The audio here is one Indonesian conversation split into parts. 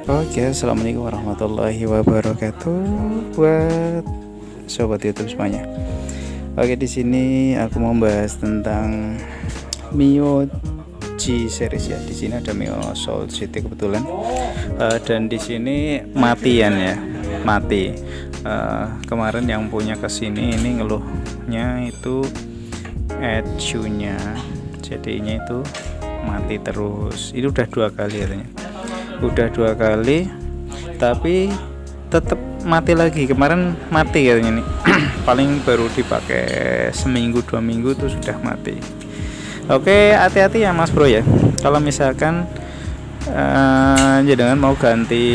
Oke, assalamualaikum warahmatullahi wabarakatuh buat sobat YouTube semuanya. Oke, di sini aku mau bahas tentang Mio G series ya. Di sini ada Mio Soul City kebetulan, dan di sini matian ya, mati. Kemarin yang punya kesini ini ngeluhnya itu ECU-nya, jadinya itu mati terus. Itu udah 2 kali katanya. Udah 2 kali tapi tetap mati lagi. Kemarin mati katanya nih. Paling baru dipakai seminggu 2 minggu tuh sudah mati. Oke, hati-hati ya Mas Bro ya. Kalau misalkan jangan mau ganti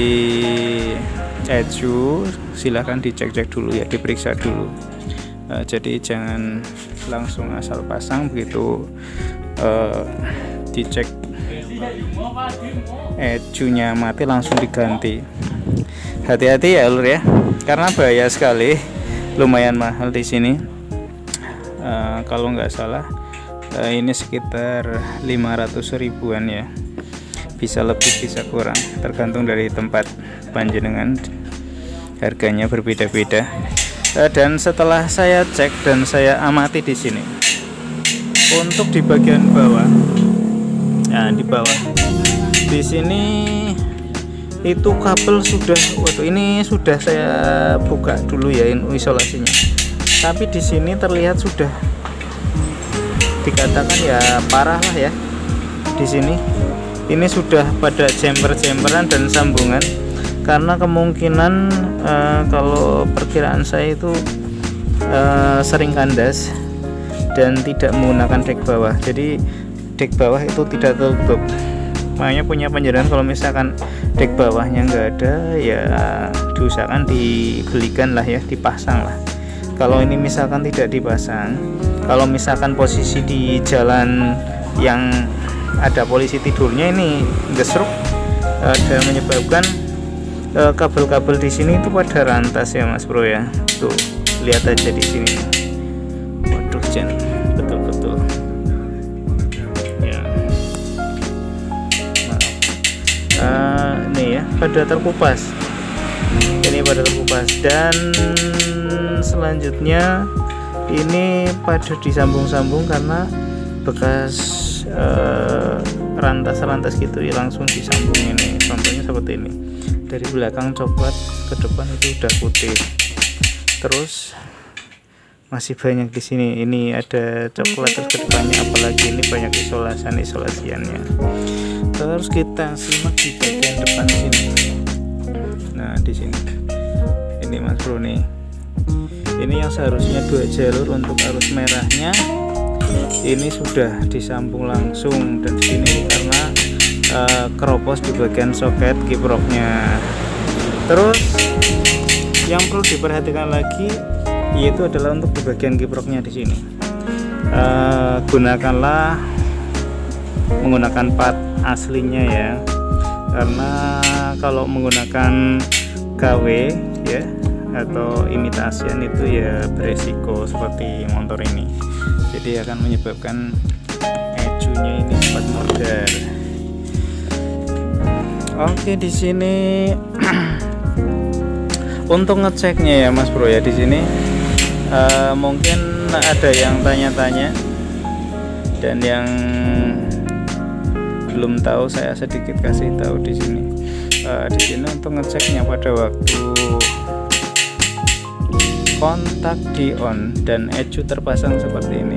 ECU, silahkan dicek-cek dulu ya, diperiksa dulu. Jadi jangan langsung asal pasang begitu dicek ECU-nya mati langsung diganti. Hati-hati ya lur ya, karena bahaya sekali, lumayan mahal di sini. Kalau nggak salah ini sekitar 500 ribuan ya, bisa lebih bisa kurang, tergantung dari tempat panjenengan, harganya berbeda-beda. Dan setelah saya cek dan saya amati di sini, untuk di bagian bawah, nah di bawah di sini itu kabel sudah, waduh ini sudah saya buka dulu ya isolasinya, tapi di sini terlihat sudah dikatakan ya parah lah ya. Di sini ini sudah pada jemper-jemperan dan sambungan, karena kemungkinan kalau perkiraan saya itu sering kandas dan tidak menggunakan dek bawah, jadi dek bawah itu tidak tertutup. Makanya punya panjenengan kalau misalkan dek bawahnya nggak ada ya diusahakan dibelikan lah ya, dipasang lah. Kalau ini misalkan tidak dipasang, kalau misalkan posisi di jalan yang ada polisi tidurnya ini gesruk, dan menyebabkan kabel-kabel di sini itu pada rantas ya Mas Bro ya. Tuh lihat aja di sini, waduh Jen, betul-betul ya. Nih ya, pada terkupas, ini pada terkupas, dan selanjutnya ini pada disambung-sambung karena bekas rantas-rantas gitu ya, langsung disambung. Ini contohnya seperti ini, dari belakang coklat ke depan itu udah putih, terus masih banyak di sini, ini ada coklat terus ke depannya, apalagi ini banyak isolasiannya. Terus kita simak di bagian depan sini. Nah di sini ini Mas Bro nih, ini yang seharusnya 2 jalur untuk arus merahnya ini sudah disambung langsung, dan di sini karena keropos di bagian soket kiproknya. Terus yang perlu diperhatikan lagi yaitu adalah untuk di bagian kiproknya di sini. Gunakanlah menggunakan part aslinya ya, karena kalau menggunakan KW ya atau imitasian itu ya beresiko seperti motor ini, jadi akan menyebabkan ECU-nya ini cepat modar. Oke, di sini untuk ngeceknya ya Mas Bro ya, di sini mungkin ada yang tanya-tanya dan yang belum tahu, saya sedikit kasih tahu di sini. Di sini untuk ngeceknya pada waktu kontak di on dan ECU terpasang seperti ini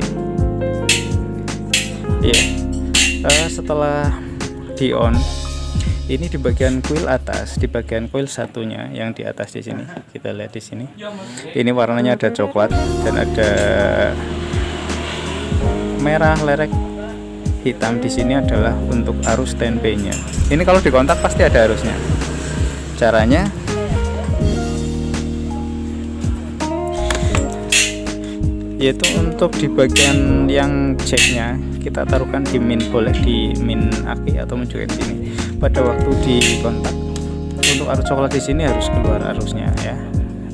ya. Setelah di on, ini di bagian coil atas, di bagian coil satunya yang di atas di sini, kita lihat di sini, ini warnanya ada coklat dan ada merah lerek hitam. Di sini adalah untuk arus standby-nya. Ini kalau dikontak pasti ada arusnya. Caranya yaitu untuk di bagian yang jacknya kita taruhkan di min, boleh di min aki atau juga di sini. Pada waktu di kontak, untuk arus coklat di sini harus keluar arusnya ya,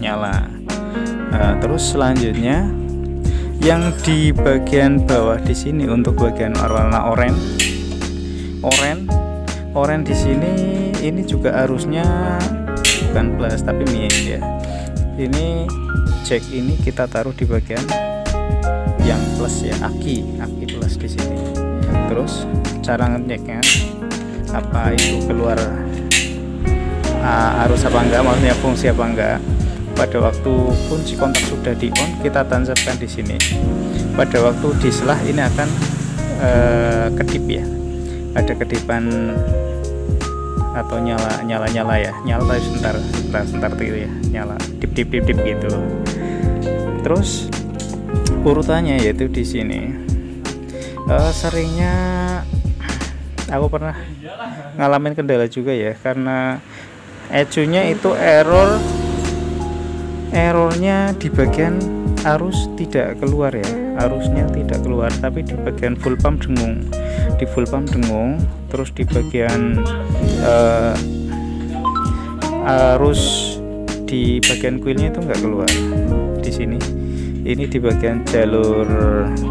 nyala. Terus selanjutnya yang di bagian bawah di sini untuk bagian warna oranye oren di sini ini juga arusnya bukan plus tapi min ya. Ini jack ini kita taruh di bagian yang plus ya, aki plus di sini. Terus cara ngeceknya apa itu keluar arus apa enggak, maksudnya fungsi apa enggak. Pada waktu kunci kontak sudah di on, kita tancapkan di sini. Pada waktu diselah ini akan kedip ya, ada kedipan atau nyala ya, nyala tapi sebentar gitu ya, nyala dip gitu. Terus urutannya yaitu di sini seringnya aku pernah ngalamin kendala juga ya, karena ECU-nya itu errornya di bagian arus tidak keluar ya, arusnya tidak keluar, tapi di bagian full pump dengung, terus di bagian arus di bagian coilnya itu nggak keluar di sini. Ini di bagian jalur,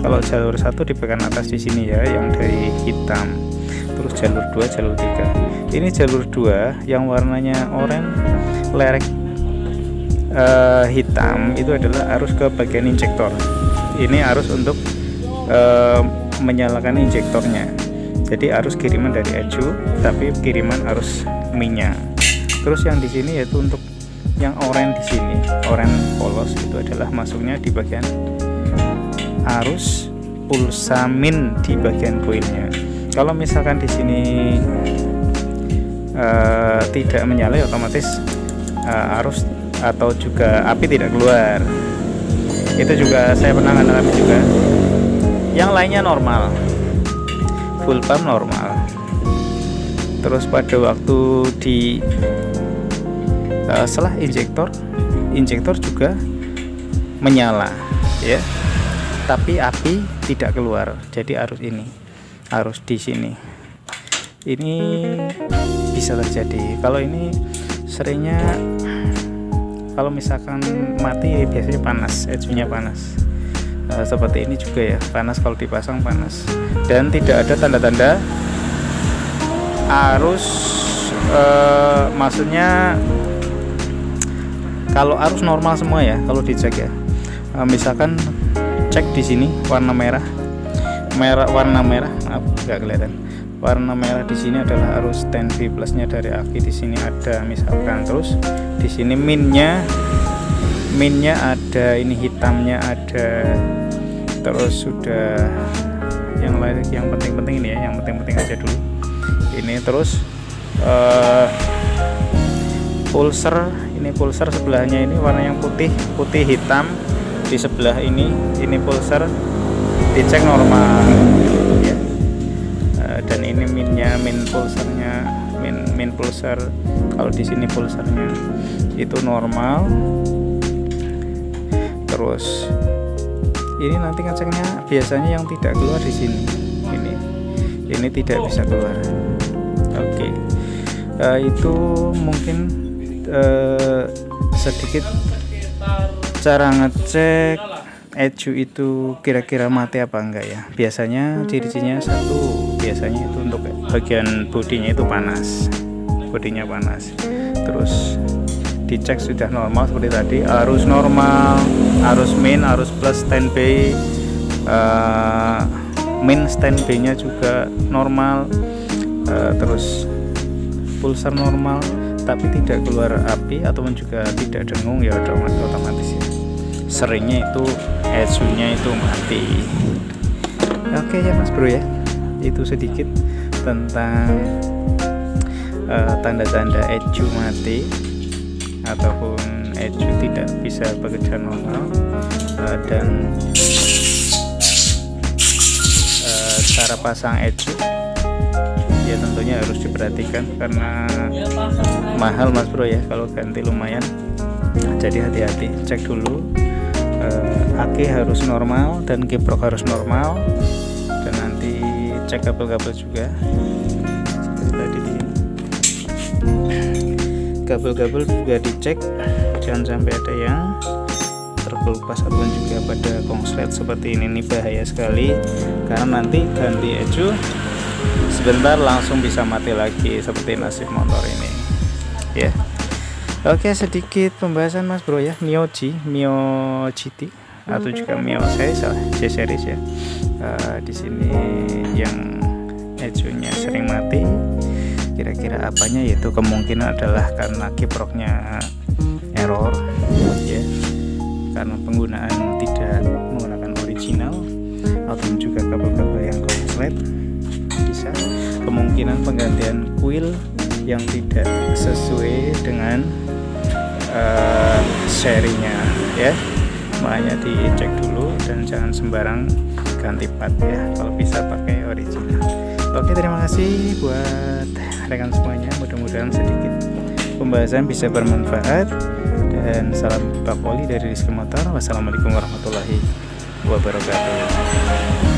kalau jalur 1 di bagian atas di sini ya, yang dari hitam. Terus jalur 2, jalur 3. Ini jalur 2 yang warnanya oranye lerek hitam itu adalah arus ke bagian injektor. Ini arus untuk menyalakan injektornya. Jadi arus kiriman dari ECU, tapi kiriman arus minyak. Terus yang di sini yaitu untuk yang oranye di sini, oranye polos itu adalah masuknya di bagian arus pulsa min di bagian koilnya. Kalau misalkan di sini tidak menyala, otomatis arus atau juga api tidak keluar. Itu juga saya pernah mengalami juga. Yang lainnya normal, full pump normal. Terus pada waktu di setelah injektor juga menyala ya, tapi api tidak keluar. Jadi arus di sini ini bisa terjadi. Kalau ini seringnya kalau misalkan mati biasanya panas, ECU-nya panas. Seperti ini juga ya, panas kalau dipasang panas, dan tidak ada tanda-tanda arus, maksudnya kalau arus normal semua ya, kalau dicek ya, misalkan cek di sini warna merah, maaf nggak kelihatan, warna merah di sini adalah arus 10V plusnya dari aki, di sini ada misalkan. Terus di sini minnya ada, ini hitamnya ada. Terus sudah yang lain, yang penting-penting ini ya, yang penting-penting aja dulu ini. Terus pulser sebelahnya ini warna yang putih hitam, di sebelah ini pulser dicek normal ya. Dan ini min pulser, kalau di sini pulsernya itu normal. Terus ini nanti ngeceknya biasanya yang tidak keluar di sini, ini tidak bisa keluar. Oke. Itu mungkin sedikit cara ngecek ECU itu kira-kira mati apa enggak ya. Biasanya ciri-cirinya satu, biasanya itu untuk bagian bodinya itu panas, bodinya panas. Terus dicek sudah normal seperti tadi, arus normal, arus min, arus plus 10B, min 10B nya juga normal. Terus pulsar normal tapi tidak keluar api ataupun juga tidak dengung ya, otomatis ya. Seringnya itu ECU nya itu mati. Oke ya Mas Bro ya, itu sedikit tentang tanda-tanda ECU mati ataupun ECU tidak bisa bekerja normal, dan cara pasang ECU ya tentunya harus diperhatikan karena mahal Mas Bro ya, kalau ganti lumayan. Jadi hati-hati, cek dulu, aki harus normal dan kiprok harus normal, dan nanti cek kabel-kabel juga seperti tadi. Kabel-kabel juga dicek, jangan sampai ada yang terkelupas ataupun juga pada konslet seperti ini bahaya sekali, karena nanti ganti ECU sebentar langsung bisa mati lagi seperti nasib motor ini ya. Oke, sedikit pembahasan Mas Bro ya, Mio GT atau juga Mio C series ya. Di sini yang ecunya sering mati, kira-kira apanya, yaitu kemungkinan adalah karena kiproknya error ya, karena penggunaan tidak menggunakan original atau juga kabel-kabel yang konslet. Bisa kemungkinan penggantian kuil yang tidak sesuai dengan serinya ya, makanya dicek dulu dan jangan sembarang ganti part ya, kalau bisa pakai original. Oke, terima kasih buat rekan semuanya, mudah-mudahan sedikit pembahasan bisa bermanfaat, dan salam Pak Poli dari Rizky Motor. Wassalamualaikum warahmatullahi wabarakatuh.